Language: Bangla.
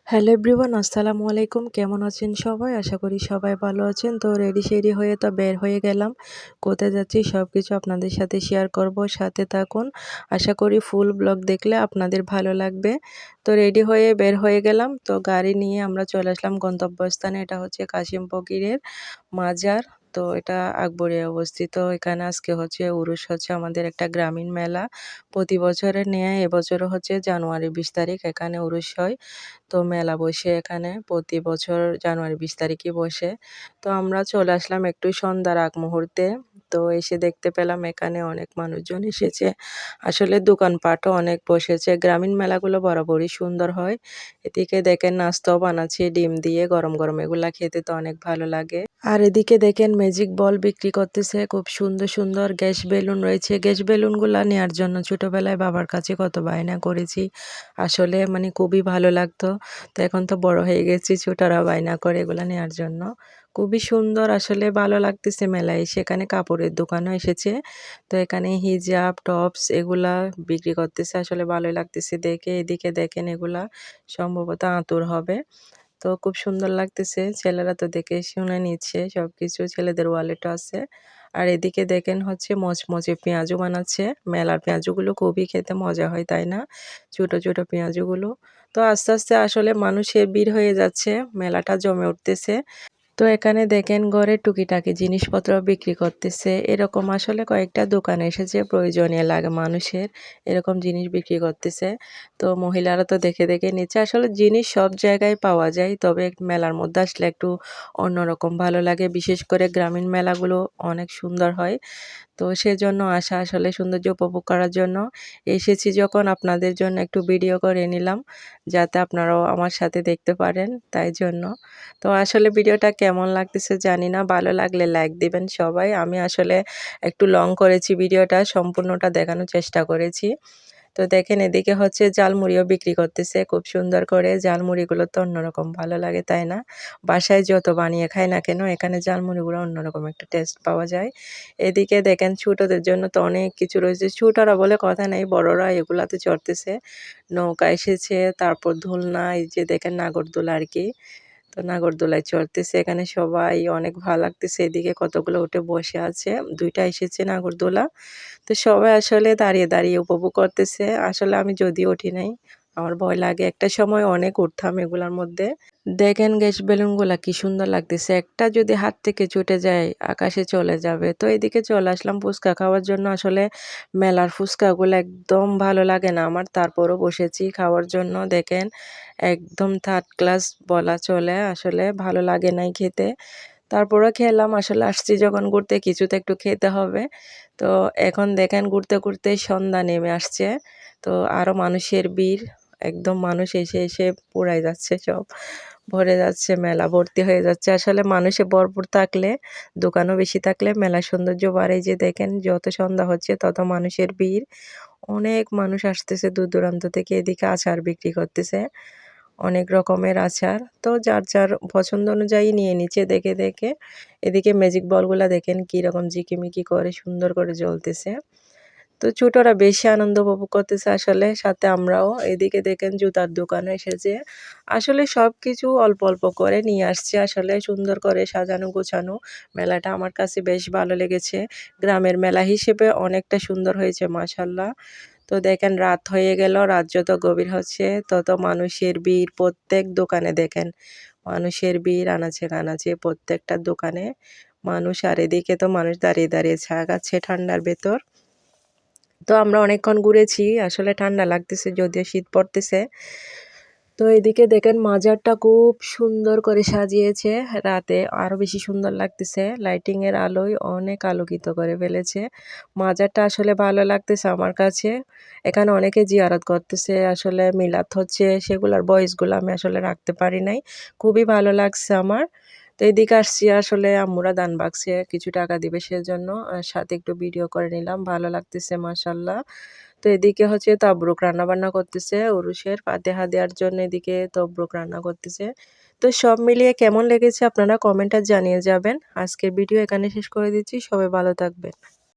হ্যালো এভরিওয়ান, আসসালামু আলাইকুম। কেমন আছেন সবাই? আশা করি সবাই ভালো আছেন। তো রেডি হয়ে তো বের হয়ে গেলাম। কোথায় যাচ্ছি সব কিছু আপনাদের সাথে শেয়ার করব, সাথে থাকুন। আশা করি ফুল ব্লগ দেখলে আপনাদের ভালো লাগবে। তো রেডি হয়ে বের হয়ে গেলাম। তো গাড়ি নিয়ে আমরা চলে আসলাম গন্তব্যস্থানে। এটা হচ্ছে কাশিম ফকিরের মাজার। তো এটা আকবরে অবস্থিত। এখানে আজকে হচ্ছে উরুস, হচ্ছে আমাদের একটা গ্রামীণ মেলা। প্রতি বছরের ন্যায় এবছরও হচ্ছে জানুয়ারি 20 তারিখ এখানে উরুস হয়। তো মেলা বসে এখানে প্রতি বছর জানুয়ারি 20 তারিখে বসে। তো আমরা চলে আসলাম একটু সন্ধ্যার আগ মুহূর্তে। তো এসে দেখতে পেলাম এখানে অনেক মানুষজন এসেছে। আসলে দোকানপাটও অনেক বসেছে। গ্রামীণ মেলাগুলো বরাবরই সুন্দর হয়। এদিকে দেখেন নাস্তাও বানাচ্ছে ডিম দিয়ে, গরম গরম এগুলা খেতে তো অনেক ভালো লাগে। আর এদিকে দেখেন ম্যাজিক বল বিক্রি করতেছে, খুব সুন্দর সুন্দর গ্যাস বেলুন রয়েছে। গ্যাস বেলুনগুলা নেওয়ার জন্য ছোটবেলায় বাবার কাছে কত বায়না করেছি। আসলে মানে খুবই ভালো লাগতো। তো এখন তো বড় হয়ে গেছি, ছোটরা বায়না করে এগুলা নেওয়ার জন্য। খুবই সুন্দর, আসলে ভালো লাগতেছে মেলায় এসে। এখানে কাপড়ের দোকানও এসেছে। তো এখানে হিজাব, টপস এগুলা বিক্রি করতেছে। আসলে ভালোই লাগতেছে দেখে। এদিকে দেখেন এগুলা সম্ভবত আঁতুর হবে। তো খুব সুন্দর লাগতেছে। ছেলেরা তো দেখে শুনে নিচ্ছে সবকিছু। ছেলেদের ওয়ালেটও আছে। আর এদিকে দেখেন হচ্ছে মচমচে পেঁয়াজু বানাচ্ছে। মেলার পেঁয়াজুগুলো খুবই খেতে মজা হয়, তাই না? ছোট ছোট পেঁয়াজুগুলো। তো আস্তে আস্তে আসলে মানুষের ভিড় হয়ে যাচ্ছে। মেলাটা জমে উঠতেছে। তো এখানে দেখেন ঘরের টুকিটাকি জিনিসপত্র বিক্রি করতেছে। এরকম আসলে কয়েকটা দোকান এসেছে, প্রয়োজনীয় লাগে মানুষের। এরকম জিনিস বিক্রি করতেছে। তো মহিলারা তো দেখে দেখে নিচ্ছে। আসলে জিনিস সব জায়গায় পাওয়া যায়, তবে মেলার মধ্যে আসলে একটু অন্যরকম ভালো লাগে। বিশেষ করে গ্রামীণ মেলাগুলো অনেক সুন্দর হয়। তো সেজন্য আসা, আসলে সৌন্দর্য উপভোগ করার জন্য এসেছি। যখন আপনাদের জন্য একটু ভিডিও করে নিলাম, যাতে আপনারাও আমার সাথে দেখতে পারেন, তাই জন্য। তো আসলে ভিডিওটা কেমন লাগতেছে জানি না। ভালো লাগলে লাইক দিবেন সবাই। আমি আসলে একটু লং করেছি ভিডিওটা, সম্পূর্ণটা দেখানোর চেষ্টা করেছি। তো দেখেন এদিকে হচ্ছে ঝালমুড়িও বিক্রি করতেছে খুব সুন্দর করে। ঝালমুড়িগুলো তো অন্যরকম ভালো লাগে, তাই না? বাসায় যত বানিয়ে খাই না কেন, এখানে ঝালমুড়িগুলো অন্যরকম একটা টেস্ট পাওয়া যায়। এদিকে দেখেন ছোটদের জন্য তো অনেক কিছু রয়েছে। ছোটরা বলে কথা নেই, বড়রা এগুলাতে চড়তেছে। নৌকা এসেছে, তারপর দোলনা, এই যে দেখেন নাগরদোলা আর কি। তো নাগরদোলায় চড়তেছে এখানে সবাই, অনেক ভালো লাগতেছে। এদিকে কতগুলো উঠে বসে আছে। ২ টা এসেছে নাগরদোলা। তো সবাই আসলে দাঁড়িয়ে দাঁড়িয়ে উপভোগ করতেছে। আসলে আমি যদিও উঠি নাই, আমার ভয় লাগে। একটা সময় অনেক উঠতাম এগুলার মধ্যে। দেখেন গ্যাস বেলুনগুলা কি সুন্দর লাগতেছে। একটা যদি হাত থেকে ছুটে যায় আকাশে চলে যাবে। তো এদিকে চলে আসলাম ফুচকা খাওয়ার জন্য। আসলে মেলার ফুচকাগুলো একদম ভালো লাগে না আমার, তারপরও বসেছি খাওয়ার জন্য। দেখেন একদম থার্ড ক্লাস বলা চলে। আসলে ভালো লাগে নাই খেতে। তারপরেও খেলাম। আসলে আসছি যখন ঘুরতে, কিছু তো একটু খেতে হবে। তো এখন দেখেন ঘুরতে ঘুরতে সন্ধ্যা নেমে আসছে। তো আরো মানুষের ভিড়। একদম মানুষ এসে এসে পুরাই যাচ্ছে সব। ভরে যাচ্ছে, মেলা ভর্তি হয়ে যাচ্ছে। আসলে মানুষে ভরপুর থাকলে, দোকানও বেশি থাকলে মেলার সৌন্দর্য বাড়ে। যে দেখেন যত সন্ধ্যা হচ্ছে তত মানুষের ভিড়। অনেক মানুষ আসতেছে দূর দূরান্ত থেকে। এদিকে আচার বিক্রি করতেছে। অনেক রকমের আচার। তো যার যার পছন্দ অনুযায়ী নিয়ে নিচ্ছে দেখে দেখে। এদিকে ম্যাজিক বলগুলা দেখেন কিরকম ঝিকিমিকি করে সুন্দর করে জ্বলতেছে। তো ছোটরা বেশি আনন্দ উপভোগ করতেছে আসলে, সাথে আমরাও। এদিকে দেখেন জুতার দোকানও এসেছে। আসলে সবকিছু অল্প অল্প করে নিয়ে আসছে, আসলে সুন্দর করে সাজানো গোছানো। মেলাটা আমার কাছে বেশ ভালো লেগেছে। গ্রামের মেলা হিসেবে অনেকটা সুন্দর হয়েছে মাশাআল্লাহ। তো দেখেন রাত হয়ে গেল। রাত যত গভীর হচ্ছে তত মানুষের ভিড়। প্রত্যেক দোকানে দেখেন মানুষের ভিড়, আনাচে কানাচে প্রত্যেকটা দোকানে মানুষ। আর এদিকে তো মানুষ দাঁড়িয়ে দাঁড়িয়ে চা খাচ্ছে ঠান্ডার ভেতর। তো আমরা অনেকক্ষণ ঘুরেছি। আসলে ঠান্ডা লাগতেছে, যদিও শীত পড়তেছে। তো এদিকে দেখেন মাজারটা খুব সুন্দর করে সাজিয়েছে। রাতে আরো বেশি সুন্দর লাগতেছে। লাইটিং এর আলোয় অনেক আলোকিত করে ফেলেছে। মাজারটা আসলে ভালো লাগতেছে আমার কাছে। এখানে অনেকে জিয়ারত করতেছে। আসলে মিলাদ হচ্ছে, সেগুলার ভয়েস গুলো আমি আসলে রাখতে পারি নাই। খুবই ভালো লাগছে আমার। তো এদিকে আসছি, আসলে আম্মুরা দান বাক্সে কিছু টাকা দিবে সেজন্য। সাথে একটু ভিডিও করে নিলাম। ভালো লাগতেছে মাশাআল্লাহ। তো এদিকে হচ্ছে তবরুক রান্নাবান্না করতেছে। উরুসের ফাতেহা দেওয়ার জন্য এদিকে তবরুক রান্না করতেছে। তো সব মিলিয়ে কেমন লেগেছে আপনারা কমেন্টে জানিয়ে যাবেন। আজকের ভিডিও এখানে শেষ করে দিচ্ছি। সবাই ভালো থাকবেন।